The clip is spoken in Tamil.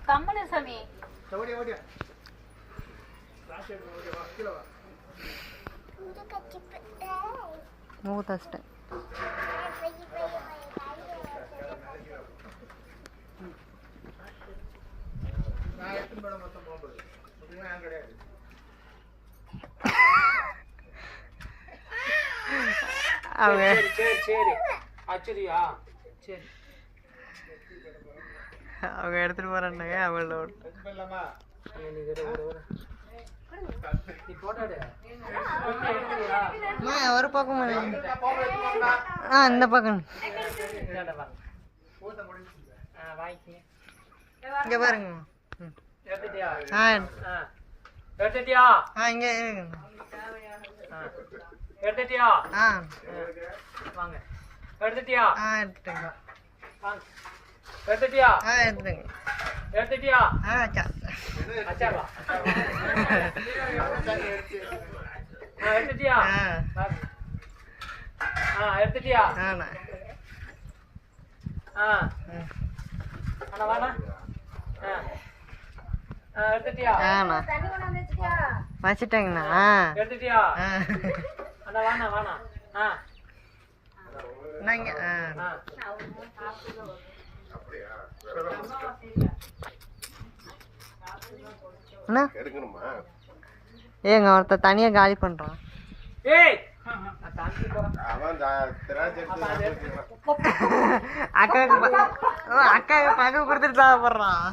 கம்மனு சாமி ಮೂವತ್ತು ಅಷ್ಟೇ. அவங்க எடுத்துட்டு போறாங்க அவங்களோட ஒரு பக்கம் இந்த பக்கம் இங்க பாருங்க. இங்க எடுத்துட்டியா வாங்க எடுத்துட்டியா எடுத்துட்டேங்க எடுத்துட்டியா எடுத்துட்டேங்க எடுத்துட்டியா அச்சா அச்சாவா எடுத்துட்டியா எடுத்துட்டியா அண்ணா வாண்ணா எடுத்துட்டியா வச்சுட்டேங்கண்ணா எடுத்துட்டியா அண்ணா வாண்ணா வாண்ணா ஏங்க ஒருத்த தனியா காலி பண்றான். அக்காவுக்கு பக்கம் கொடுத்துட்டு போடுறான்.